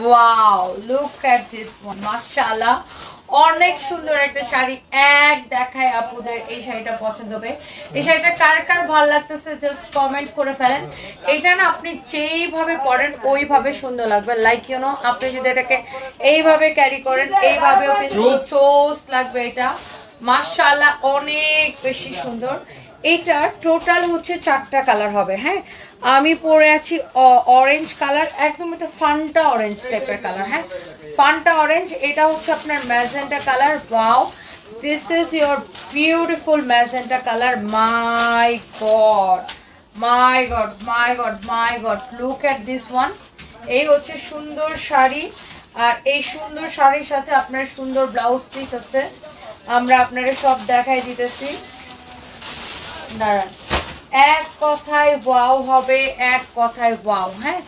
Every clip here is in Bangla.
Wow, look at this one, মাশাআল্লাহ অনেক সুন্দর একটা শাড়ি। এক দেখায় আপুদের এই শাড়িটা পছন্দ হবে। এই শাড়িটা কার কার ভালো লাগতেছে জাস্ট কমেন্ট করে ফেলেন। এটা না আপনি যেইভাবে পরেন ওইভাবে সুন্দর লাগবে। লাইক ইউ নো, আপনি যদি এটাকে এইভাবে ক্যারি করেন এইভাবেও কিন্তু চোস লাগবে। এটা মাশাআল্লাহ অনেক বেশি সুন্দর। এটা টোটাল হচ্ছে 4টা কালার হবে। হ্যাঁ, আমি পরে আছি অরেঞ্জ কালার, একদম এটা ফান্টা অরেঞ্জ টাইপের কালার। হ্যাঁ, ফান্টা অরেঞ্জ। এটা হচ্ছে আপনার magenta colour. Wow, this is your beautiful magenta colour. My god, my god, my god, my god, look at this one. এই হচ্ছে সুন্দর শাড়ি, আর এই সুন্দর শাড়ির সাথে আপনার সুন্দর ব্লাউজ পিস আছে। আমরা আপনারা সব দেখাই দিতেছি, দাঁড়ান। এক কথায় ওয়াও হবে, এক কথায় ওয়াও। হ্যাঁ,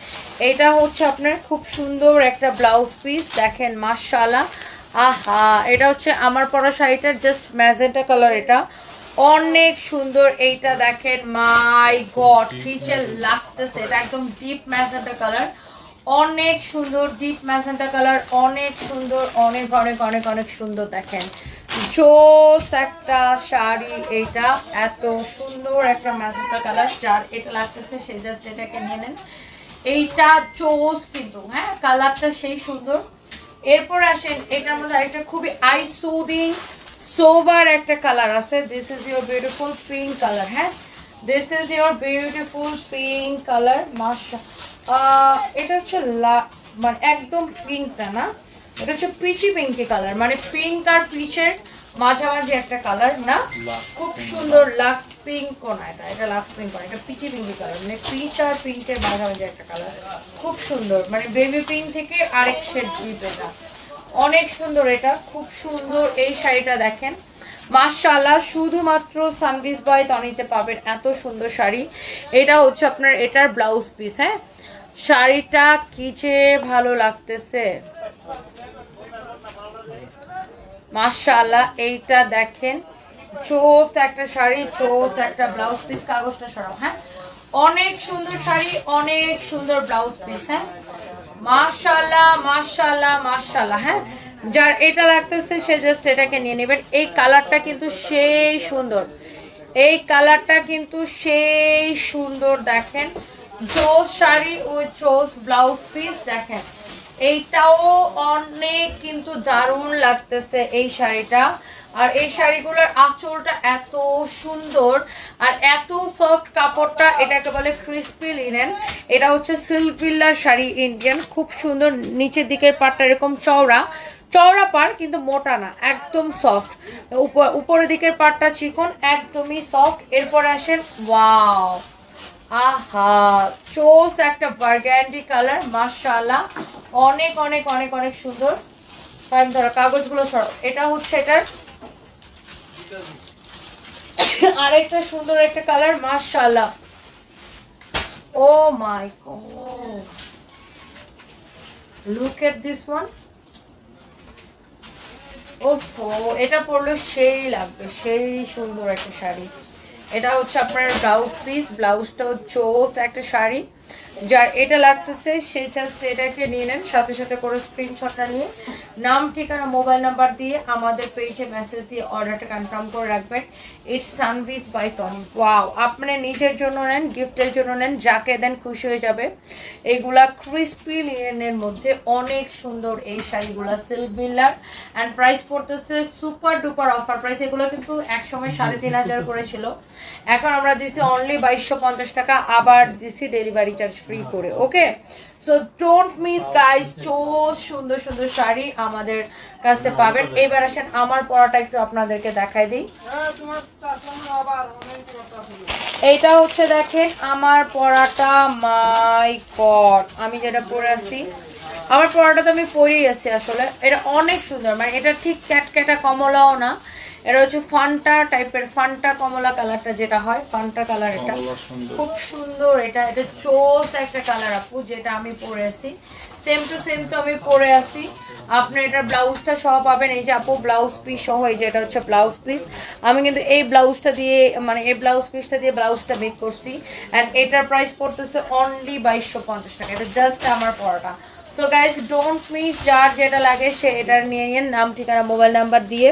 এটা হচ্ছে আপনার খুব সুন্দর একটা ব্লাউজ পিস, দেখেন মাশাআল্লাহ। আহা, এটা হচ্ছে আমার পরা শাড়িটার জাস্ট ম্যাজেন্টা কালার। এটা অনেক সুন্দর। এইটা দেখেন, মাই গড কি যে লাগতেছে। এটা একদম ডিপ ম্যাজেন্টা কালার, অনেক সুন্দর ডিপ ম্যাজেন্টা কালার, অনেক সুন্দর, অনেক অনেক অনেক অনেক সুন্দর। দেখেন জোস একটা শাড়ি। এইটা এত সুন্দর একটা ম্যাজেন্টা কালার, যার এটা লাগতেছে সে জাস্ট এটাকে নিয়ে নেন। এইটা জোস কিন্তু, হ্যাঁ কালারটা সেই সুন্দর। এরপর আসেন, এটার মধ্যে আরেকটা খুবই আই সুদিং সোবার একটা কালার আছে। This is your beautiful pink colour. হ্যাঁ, this is your beautiful pink colour. মাশা, এটা হচ্ছে মানে একদম পিঙ্কটা না, এটা হচ্ছে পিচি পিঙ্কি কালার, মানে পিঙ্ক আর পিচের মাঝামাঝি একটা কালার না, খুব সুন্দর। লাক্স পিঙ্ক না, এটা লাক্স পিঙ্ক না, এটা পিচি পিঙ্কি কালার, মানে পিচ আর পিঙ্কের মাঝামাঝি একটা কালার, খুব সুন্দর। মানে বেবি পিঙ্ক থেকে আরেক শেড ডিপ। এটা অনেক সুন্দর, এটা খুব সুন্দর। এই শাড়িটা দেখেন মাশাআল্লাহ, শুধুমাত্র সানভিস বাই তনিতে পাবেন এত সুন্দর শাড়ি। এটা হচ্ছে আপনার এটার ব্লাউজ পিস। হ্যাঁ, শাড়িটা কি যে ভালো লাগতেছে মাশাআল্লাহ। এইটা দেখেন চোস একটা শাড়ি, চোস একটা ব্লাউজ পিস। কাগজটা সরাও। হ্যাঁ, অনেক সুন্দর শাড়ি, অনেক সুন্দর ব্লাউজ পিস। হ্যাঁ, মাশাআল্লাহ মাশাআল্লাহ মাশাআল্লাহ। হ্যাঁ, যার এটা লাগতেছে সে জাস্ট এটাকে নিয়ে নেবেন। এই কালারটা কিন্তু সেই সুন্দর, এই কালারটা কিন্তু সেই সুন্দর। দেখেন চোস শাড়ি উইথ চোস ব্লাউজ পিস। দেখেন এইটাও অনেক কিন্তু দারুণ লাগতেছে এই শাড়িটা। আর এই শাড়িগুলোর আঁচলটা এত সুন্দর আর এত সফট কাপড়টা, এটাকে বলে ক্রিস্পি লিনেন। এটা হচ্ছে সিল্ক বিল্লার শাড়ি ইন্ডিয়ান, খুব সুন্দর। নিচের দিকের পাটটা এরকম চওড়া চওড়া পার, কিন্তু মোটা না, একদম সফট। উপরের দিকের পাটটা চিকন, একদমই সফট। এরপর আসেন, ওয়াও, আহা চোস একটা বার্গান্ডি কালার। মাশাআল্লাহ অনেক অনেক অনেক অনেক সুন্দর। টাইম ধরো, কাগজগুলো সরো। এটা হচ্ছে এটার আরেকটা সুন্দর একটা কালার। মাশাআল্লাহ, oh my god, look at this one. ওফো, এটা পরলে সেই লাগবে, সেই সুন্দর একটা শাড়ি। এটা হচ্ছে আপনার ব্লাউজ পিস, ব্লাউজটাও চোস একটা শাড়ি। যার এটা লাগতেছে সে জাস্ট এটাকে নিয়ে নেন, সাথে সাথে করে স্ক্রিনশটটা নিয়ে নাম ঠিকানা মোবাইল নাম্বার দিয়ে আমাদের পেজে মেসেজ দিয়ে অর্ডারটা কনফার্ম করে রাখবেন। ইটস সানভিস বাই তনি। ওয়াও, আপনি নিজের জন্য নেন, গিফটের জন্য নেন, যাকে দেন খুশি হয়ে যাবে। এইগুলা ক্রিস্পি লিনেনের মধ্যে অনেক সুন্দর এই শাড়িগুলা, সিল্ক বিল্লার। অ্যান্ড প্রাইস পড়তেছে সুপার ডুপার অফার প্রাইস। এগুলো কিন্তু একসময় 3500 করেছিল, এখন আমরা দিছি অনলি 2250 টাকা, আবার দিছি ডেলিভারি চার্জ ফ্রি করে। ওকে, সো ডোন্ট মিস গাইস, চোস সুন্দর সুন্দর শাড়ি আমাদের কাছে পাবেন। এবার আসেন আমার পরাটা একটু আপনাদেরকে দেখাই দিই। এইটা হচ্ছে দেখেন আমার পরাটা, মাই গড, আমি যেটা পরে আছি, আমার পরাটা তো আমি পরেই আছি আসলে। এটা অনেক সুন্দর, মানে এটা ঠিক ক্যাটক্যাটা কমলাও না, এটা হচ্ছে ফান্টা টাইপের, ফান্টা কমলা কালারটা যেটা হয়, ফান্টা কালার। এটা খুব সুন্দর, এটা এটা চোস একটা কালার আপু, যেটা আমি পরে আছি সেম টু সেম তো আমি পরে আছি। আপনি এটা ব্লাউজটা সহ পাবেন, এই যে আপু ব্লাউজ পিস সহ, এই যে এটা হচ্ছে ব্লাউজ পিস। আমি কিন্তু এই ব্লাউজটা দিয়ে, মানে এই ব্লাউজ পিসটা দিয়ে ব্লাউজটা মেক করছি। অ্যান্ড এটার প্রাইস পড়তেছে অনলি 2250 টাকা। এটা জাস্ট আমার পরাটা সো গাইস ডোন্ট মিস, যার যেটা লাগে সে এটা নিয়ে নিন, নাম ঠিকানা মোবাইল নাম্বার দিয়ে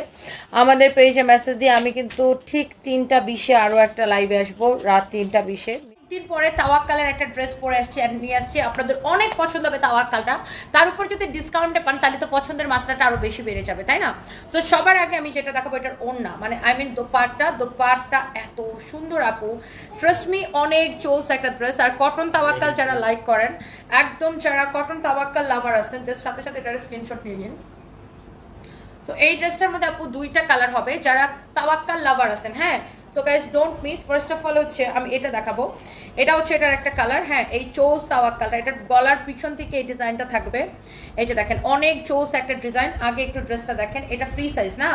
আমাদের পেজে মেসেজ দিয়ে। আমি কিন্তু ঠিক 3:20 আরো একটা লাইভে আসবো, রাত 3:20। দিন পরে তাওয়াক্কালের একটা ড্রেস পরে আসছি আর নিয়ে আসছি, আপনাদের অনেক পছন্দ হবে তাওয়াক্কালটা। তার উপর যদি ডিসকাউন্টে পান তাহলে তো পছন্দের মাত্রাটা আরো বেশি বেড়ে যাবে, তাই না? সো সবার আগে আমি যেটা দেখাবো এটার ওড়না, মানে আই মিন দোপাট্টা এত সুন্দর আপু, ট্রাস্ট মি অনেক জোস একটা ড্রেস। আর কটন তাওয়াক্কাল যারা লাইক করেন, একদম যারা কটন তাওয়াক্কাল লাভার আছেন, সাথে সাথে এটার স্ক্রিনশট নিয়ে নিন। সো এই ড্রেসটার মধ্যে আপু দুইটা কালার হবে, যারা তাওয়াক্কাল লাভার আছেন। হ্যাঁ, so guys don't miss. First of all হচ্ছে আমি এটা দেখাবো, এটা হচ্ছে এটার একটা কালার। হ্যাঁ, এই চোস তাওয়াক্কালটা, এটার গলার পিছন থেকে এই ডিজাইনটা থাকবে। এই যে দেখেন অনেক চোস একটা ডিজাইন। আগে একটু ড্রেসটা দেখেন, এটা ফ্রি সাইজ না,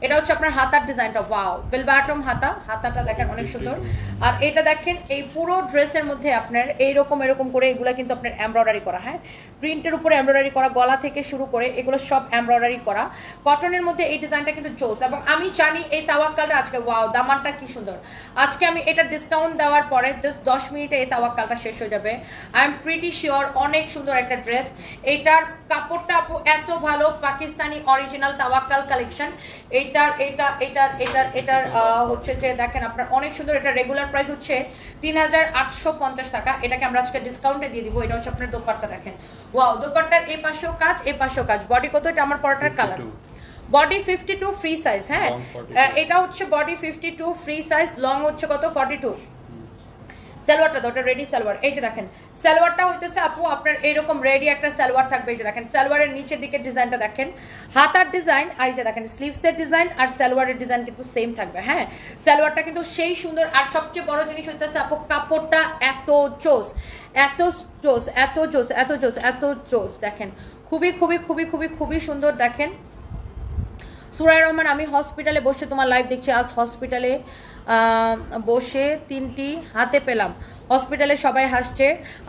এটা হচ্ছে আপনার হাতার ডিজাইনটা। ওয়াও, বেল বাটম হাতাটা দেখেন অনেক সুন্দর। আর এটা দেখেন এই পুরো ড্রেসের মধ্যে আপনার এরকম করে এগুলা কিন্তু আপনার এমব্রয়ডারি করা। হ্যাঁ, প্রিন্টের উপরে এমব্রয়ডারি করা, গলা থেকে শুরু করে এগুলো সব এমব্রয়ডারি করা। কটনের মধ্যে এই ডিজাইনটা কিন্তু চোস। এবং আমি জানি এই তাওয়াক্কালটা আজকে ওয়াও দামানটা কি সুন্দর। আজকে আমি এটা ডিসকাউন্ট দেওয়ার পরে জাস্ট 10 মিনিটে এই তাওয়াক্কালটা শেষ হয়ে যাবে। আই এম প্রিটি শিওর অনেক সুন্দর একটা ড্রেস। এটার কাপড়টা আপু এত ভালো, পাকিস্তানি অরিজিনাল তাওয়াক্কাল কালেকশন। এটার হচ্ছে যে দেখেন আপনার অনেক সুন্দর। এটা রেগুলার প্রাইস হচ্ছে 3850 টাকা, এটাকে আমরা আজকে ডিসকাউন্টে দিয়ে দিব। এটা হচ্ছে আপনার দোপাট্টা দেখেন, ওয়াও দোপাট্টার এই পাশেও কাজ এই পাশেও কাজ। বডি কত? এটা আমার পরাটার কালার, বডি 52 ফ্রি সাইজ। হ্যাঁ, এটা হচ্ছে বডি 52 ফ্রি সাইজ, লং হচ্ছে কত? 42। সালোয়ারটা দাও, ওটা রেডি সালোয়ার। এই যে দেখেন সালোয়ারটা হইতেছে আপু আপনার এরকম রেডি একটা সালোয়ার থাকবে। এই যে দেখেন সালোয়ারের নিচের দিকে ডিজাইনটা দেখেন, হাতার ডিজাইন। আর এই যে দেখেন স্লিভসের ডিজাইন আর সালোয়ারের ডিজাইন কিন্তু সেম থাকবে। হ্যাঁ, সালোয়ারটা কিন্তু সেই সুন্দর। আর সবচেয়ে বড় জিনিস হইতেছে আপু কাপড়টা এত জোস, এত জোস, এত জোস, এত জোস, এত জোস। দেখেন খুবই খুবই খুবই খুবই খুবই সুন্দর। দেখেন সুরাই রহমান, আমি হসপিটালে বসে তোমার লাইভ দেখছি। আজ হসপিটালে বসে 3টি হাতে পেলাম, হসপিটালে সবাই হাসছে।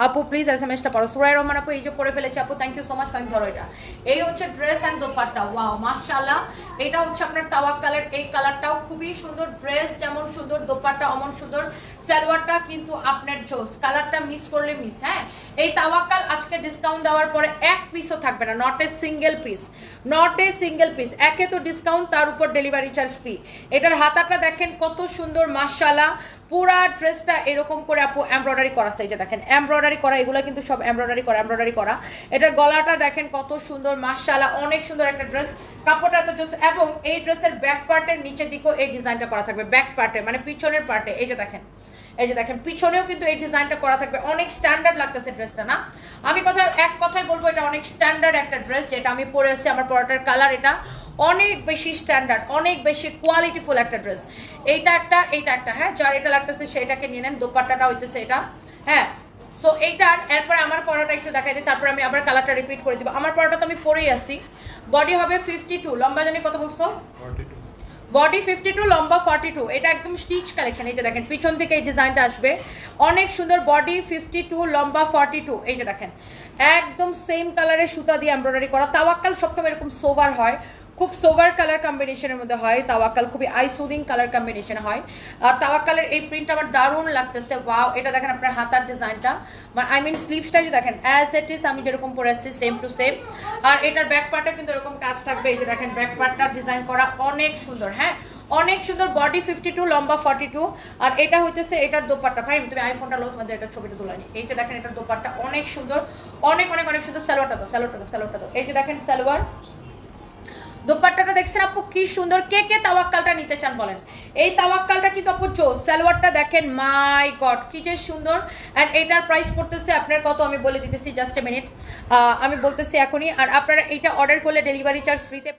আপু প্লিজ SMS টা পড়ো। সুরাই রহমান আপু এই যে পরে ফেলেছে আপু, thank you so much. Fine ধরো। এটা এই হচ্ছে ড্রেস অ্যান্ড দোপাট্টা। ওয়াও মাশাআল্লাহ, এটা হচ্ছে আপনার তাওয়াক্কালের এই কালারটাও খুবই সুন্দর। ড্রেস যেমন সুন্দর, দোপাট্টা অমন সুন্দর। সালোয়ারটা কিন্তু আপনার জোস, কালারটা মিস করলে মিস। হ্যাঁ, এই তাওয়াক্কাল আজকে ডিসকাউন্ট দেওয়ার পরে এক পিসও থাকবে না, not a single piece, not a single piece. একে তো ডিসকাউন্ট, তার উপর ডেলিভারি চার্জ ফ্রি। এটার হাতাটা দেখেন কত সুন্দর মাশাআল্লাহ। পুরা ড্রেসটা এরকম করে আপু এমব্রয়ডারি করা। এই যে দেখেন এমব্রয়ডারি করা, এগুলো কিন্তু সব এমব্রয়ডারি করা। এটার গলাটা দেখেন কত সুন্দর মাশাআল্লাহ, অনেক সুন্দর একটা ড্রেস। কাপড়টা এত জোস। এবং এই ড্রেসের ব্যাক পার্টের নিচের দিকেও এই ডিজাইনটা করা থাকবে, ব্যাক পার্টে মানে পিছনের পার্টে। এই যে দেখেন, এই যে দেখেন পিছনেও কিন্তু এই ডিজাইনটা করা থাকবে। অনেক স্ট্যান্ডার্ড লাগতেছে ড্রেসটা না? আমি এক কথায় বলবো এটা অনেক স্ট্যান্ডার্ড একটা ড্রেস, যেটা আমি পরে আছি। আমার পরাটার কালার এটা অনেক বেশি স্ট্যান্ডার্ড, অনেক বেশি কোয়ালিটিফুল একটা ড্রেস। এইটা একটা। হ্যাঁ, যার এটা লাগতেছে সেটাকে নিয়ে নেন। দোপাট্টাটা হইতেছে এটা। হ্যাঁ, সো এইটার এরপরে আমার পরাটা একটু দেখাই দিই, তারপর আমি আবার কালারটা রিপিট করে দিব। আমার পরাটা তো আমি পরেই আসি। বডি হবে 52, লম্বা জানি কত বলছো? 42। বডি 52, লম্বা 42। এটা একদম স্টিচ কালেকশন। এই যে দেখেন পিছন থেকে এই ডিজাইনটা আসবে, অনেক সুন্দর। বডি 52, লম্বা 42। এই যে দেখেন একদম সেম কালারের সুতা দিয়ে এমব্রয়ডারি করা। তাওয়াক্কাল সবসময় এরকম সোভার হয়, খুব সোভার কালার কম্বিনেশনের মধ্যে হয় তাওয়াক্কাল, খুবই আই সুদিং কালার কম্বিনেশন হয়। আর তাওয়াক্কালের এই প্রিন্ট আমার দারুণ লাগতেছে। ওয়াও, এটা দেখেন আপনার হাতার ডিজাইনটা, আই মিন স্লিভসটা যে দেখেন অ্যাজ ইট ইজ আমি যেরকম পরে আসছি সেম টু সেম। আর এটার ব্যাক পার্টে কিন্তু এরকম কাজ থাকবে। এই যে দেখেন ব্যাক পার্টটা ডিজাইন করা অনেক সুন্দর। হ্যাঁ, অনেক সুন্দর। বডি 52, লম্বা 42। আর এটা হইতেছে এটার দোপাট্টা। ফাইন, তুমি আইফোনটা লো, তোমাদের এটা ছবিটা তোলানি। এই যে দেখেন এটার দোপাট্টা অনেক সুন্দর, অনেক অনেক অনেক সুন্দর। সালোয়ারটা দাও। এই যে দেখেন সালোয়ার, দোপাট্টাটা দেখছেন আপু কি সুন্দর। কে কে তাওয়াক্কালটা নিতে চান বলেন? এই তাওয়াক্কালটা কিন্তু আপু জোস। সালোয়ারটা দেখেন, মাই গড কি যে সুন্দর। এন্ড এটার প্রাইস পড়তেছে আপনার কত আমি বলে দিতেছি, জাস্ট এ মিনিট, আমি বলতেছি এখনই। আর আপনারা এটা অর্ডার করলে ডেলিভারি চার্জ ফ্রিতে